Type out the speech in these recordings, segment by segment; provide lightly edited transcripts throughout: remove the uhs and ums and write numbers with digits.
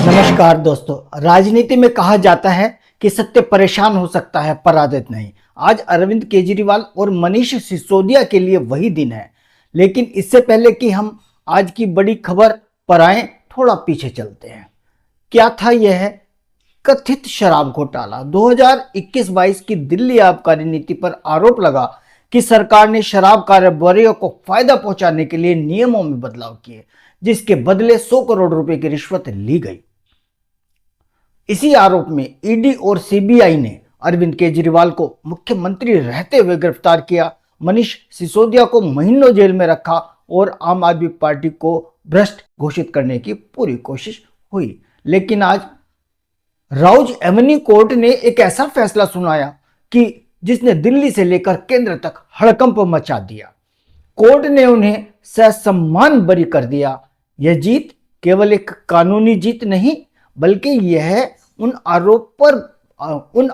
नमस्कार दोस्तों। राजनीति में कहा जाता है कि सत्य परेशान हो सकता है, पराजित नहीं। आज अरविंद केजरीवाल और मनीष सिसोदिया के लिए वही दिन है। लेकिन इससे पहले कि हम आज की बड़ी खबर पर आए, थोड़ा पीछे चलते हैं। क्या था यह कथित शराब घोटाला? 2021-22 की दिल्ली आबकारी नीति पर आरोप लगा कि सरकार ने शराब कारोबारियों को फायदा पहुंचाने के लिए नियमों में बदलाव किए, जिसके बदले 100 करोड़ रुपए की रिश्वत ली गई। इसी आरोप में ईडी और सीबीआई ने अरविंद केजरीवाल को मुख्यमंत्री रहते हुए गिरफ्तार किया, मनीष सिसोदिया को महीनों जेल में रखा और आम आदमी पार्टी को भ्रष्ट घोषित करने की पूरी कोशिश हुई। लेकिन आज राउज एवेन्यू कोर्ट ने एक ऐसा फैसला सुनाया कि जिसने दिल्ली से लेकर केंद्र तक हड़कंप मचा दिया। कोर्ट ने उन्हें ससम्मान बरी कर दिया। यह जीत केवल एक कानूनी जीत नहीं, बल्कि यह उन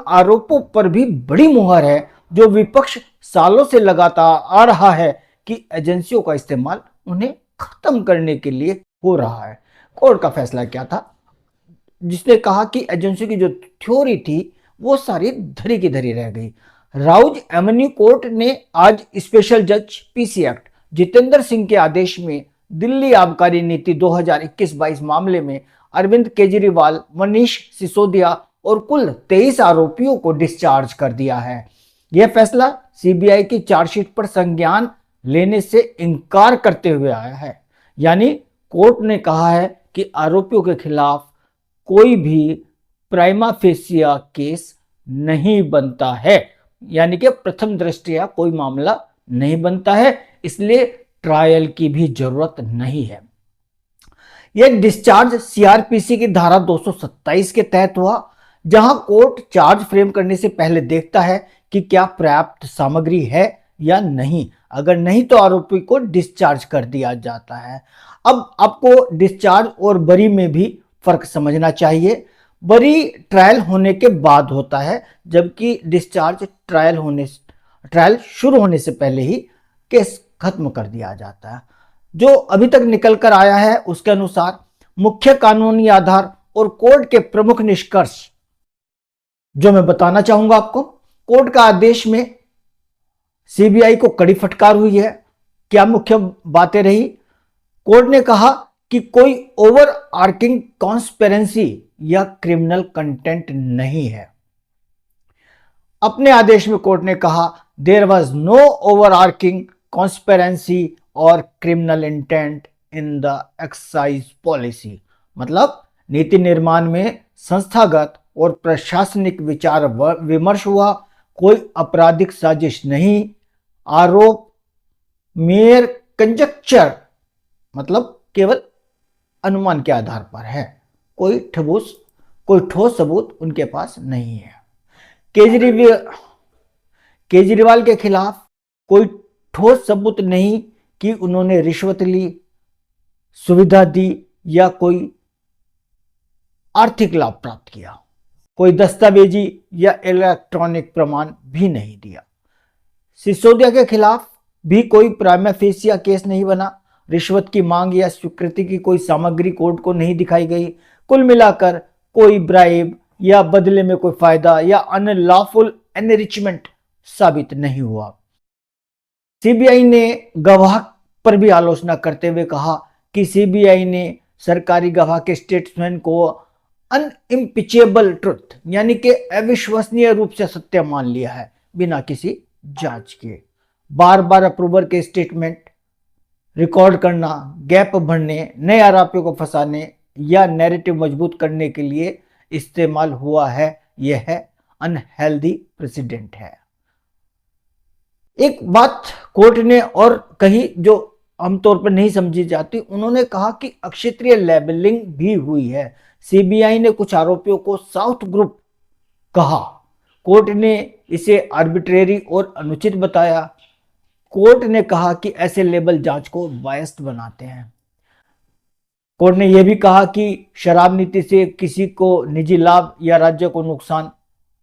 आरोपों पर भी बड़ी मुहर है जो विपक्ष सालों से लगाता आ रहा है कि एजेंसियों का इस्तेमाल उन्हें खत्म करने के लिए हो रहा है। कोर्ट का फैसला क्या था, जिसने कहा कि एजेंसियों की जो थ्योरी थी वो सारी धरी की धरी रह गई। राउज एवेन्यू कोर्ट ने आज स्पेशल जज पीसी एक्ट जितेंद्र सिंह के आदेश में दिल्ली आबकारी नीति 2021-22 मामले में अरविंद केजरीवाल, मनीष सिसोदिया और कुल 23 आरोपियों को डिस्चार्ज कर दिया है। यह फैसला सीबीआई की चार्जशीट पर संज्ञान लेने से इनकार करते हुए आया है। यानी कोर्ट ने कहा है कि आरोपियों के खिलाफ कोई भी प्राइमा फेसिया केस नहीं बनता है, यानी कि प्रथम दृष्टया कोई मामला नहीं बनता है, इसलिए ट्रायल की भी जरूरत नहीं है। यह डिस्चार्ज सीआरपीसी की धारा 227 के तहत हुआ, जहां कोर्ट चार्ज फ्रेम करने से पहले देखता है कि क्या पर्याप्त सामग्री है या नहीं। अगर नहीं तो आरोपी को डिस्चार्ज कर दिया जाता है। अब आपको डिस्चार्ज और बरी में भी फर्क समझना चाहिए। बरी ट्रायल होने के बाद होता है, जबकि डिस्चार्ज ट्रायल शुरू होने से पहले ही केस खत्म कर दिया जाता है। जो अभी तक निकल कर आया है उसके अनुसार मुख्य कानूनी आधार और कोर्ट के प्रमुख निष्कर्ष जो मैं बताना चाहूंगा आपको। कोर्ट का आदेश में सीबीआई को कड़ी फटकार हुई है। क्या मुख्य बातें रही? कोर्ट ने कहा कि कोई ओवर आर्किंग कॉन्स्पिरेंसी या क्रिमिनल कंटेंट नहीं है। अपने आदेश में कोर्ट ने कहा there was no overarching conspiracy और criminal intent in the excise policy. मतलब नीति निर्माण में संस्थागत और प्रशासनिक विचार विमर्श हुआ, कोई आपराधिक साजिश नहीं। आरोप मेयर कंजक्चर, मतलब केवल अनुमान के आधार पर है, कोई ठोस सबूत उनके पास नहीं है। केजरीवाल के खिलाफ कोई ठोस सबूत नहीं कि उन्होंने रिश्वत ली, सुविधा दी या कोई आर्थिक लाभ प्राप्त किया। कोई दस्तावेजी या इलेक्ट्रॉनिक प्रमाण भी नहीं दिया। सिसोदिया के खिलाफ भी कोई प्राइमा फेसिया केस नहीं बना। रिश्वत की मांग या स्वीकृति की कोई सामग्री कोर्ट को नहीं दिखाई गई। कुल मिलाकर कोई ब्राइब या बदले में कोई फायदा या अनलॉफुल एनरिचमेंट साबित नहीं हुआ। सीबीआई ने गवाह पर भी आलोचना करते हुए कहा कि सीबीआई ने सरकारी गवाह के स्टेटमेंट को अनइम्पिचेबल ट्रुथ, यानी कि अविश्वसनीय रूप से सत्य मान लिया है बिना किसी जांच के। बार बार अप्रूवर के स्टेटमेंट रिकॉर्ड करना, गैप भरने, नए आरोपियों को फंसाने या नैरेटिव मजबूत करने के लिए इस्तेमाल हुआ है। यह है अनहेल्दी प्रेसिडेंट है। एक बात कोर्ट ने और कही जो आमतौर पर नहीं समझी जाती, उन्होंने कहा कि अक्षेत्रीय लेबलिंग भी हुई है। सीबीआई ने कुछ आरोपियों को साउथ ग्रुप कहा। कोर्ट ने इसे आर्बिट्रेरी और अनुचित बताया। कोर्ट ने कहा कि ऐसे लेबल जांच को बायस्ड बनाते हैं। कोर्ट ने यह भी कहा कि शराब नीति से किसी को निजी लाभ या राज्य को नुकसान,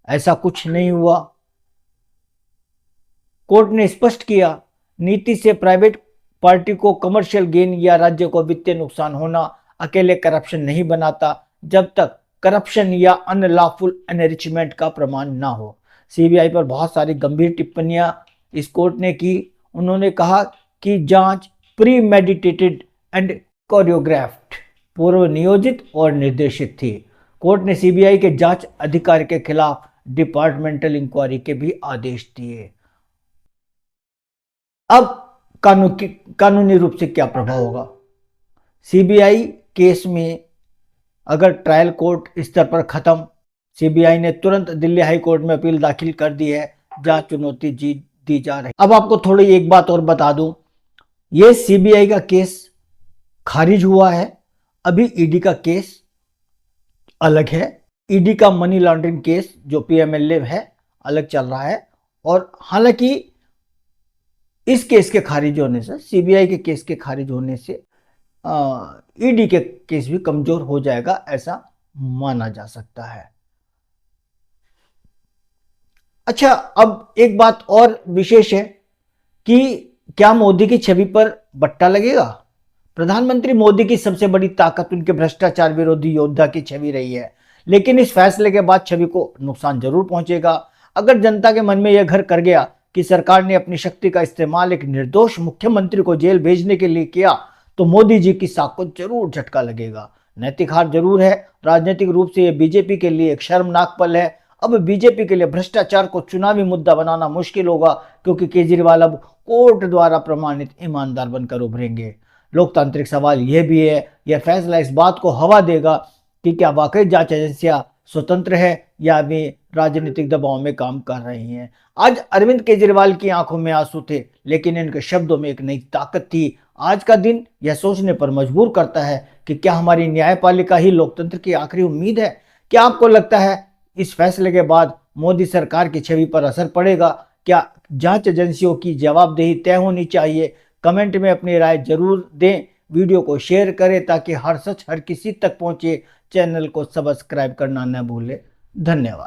ऐसा कुछ नहीं हुआ। कोर्ट ने स्पष्ट किया नीति से प्राइवेट पार्टी को कमर्शियल गेन या राज्य को वित्तीय नुकसान होना अकेले करप्शन नहीं बनाता, जब तक करप्शन या अनलॉफुल एनरिचमेंट का प्रमाण ना हो। सीबीआई पर बहुत सारी गंभीर टिप्पणियां इस कोर्ट ने की। उन्होंने कहा कि जांच प्री मेडिटेटेड एंड कोरियोग्राफ्ड, पूर्व नियोजित और निर्देशित थी। कोर्ट ने सीबीआई के जांच अधिकारी के खिलाफ डिपार्टमेंटल इंक्वायरी के भी आदेश दिए। अब कानूनी रूप से क्या प्रभाव होगा? सीबीआई केस में अगर ट्रायल कोर्ट स्तर पर खत्म, सीबीआई ने तुरंत दिल्ली हाई कोर्ट में अपील दाखिल कर दी है, जहां चुनौती दी जा रही। अब आपको थोड़ी एक बात और बता दूं, ये सीबीआई का केस खारिज हुआ है। अभी ईडी का केस अलग है। ईडी का मनी लॉन्ड्रिंग केस जो पीएमएलए है अलग चल रहा है। और हालांकि इस केस के खारिज होने से, सीबीआई के केस के खारिज होने से ईडी के केस भी कमजोर हो जाएगा, ऐसा माना जा सकता है। अच्छा, अब एक बात और विशेष है कि क्या मोदी की छवि पर बट्टा लगेगा? प्रधानमंत्री मोदी की सबसे बड़ी ताकत उनके भ्रष्टाचार विरोधी योद्धा की छवि रही है, लेकिन इस फैसले के बाद छवि को नुकसान जरूर पहुंचेगा। अगर जनता के मन में यह घर कर गया कि सरकार ने अपनी शक्ति का इस्तेमाल एक निर्दोष मुख्यमंत्री को जेल भेजने के लिए किया, तो मोदी जी की साख को जरूर झटका लगेगा। नैतिक हार जरूर है, राजनीतिक रूप से यह बीजेपी के लिए एक शर्मनाक पल है। अब बीजेपी के लिए भ्रष्टाचार को चुनावी मुद्दा बनाना मुश्किल होगा, क्योंकि केजरीवाल अब कोर्ट द्वारा प्रमाणित ईमानदार बनकर उभरेंगे। लोकतांत्रिक सवाल यह भी है, यह फैसला इस बात को हवा देगा कि क्या वाकई जांच एजेंसियां स्वतंत्र है या वे राजनीतिक दबाव में काम कर रही हैं। आज अरविंद केजरीवाल की आंखों में आंसू थे, लेकिन इनके शब्दों में एक नई ताकत थी। आज का दिन यह सोचने पर मजबूर करता है कि क्या हमारी न्यायपालिका ही लोकतंत्र की आखिरी उम्मीद है? क्या आपको लगता है इस फैसले के बाद मोदी सरकार की छवि पर असर पड़ेगा? क्या जांच एजेंसियों की जवाबदेही तय होनी चाहिए? कमेंट में अपनी राय जरूर दें। वीडियो को शेयर करें ताकि हर सच हर किसी तक पहुंचे। चैनल को सब्सक्राइब करना न भूलें। धन्यवाद।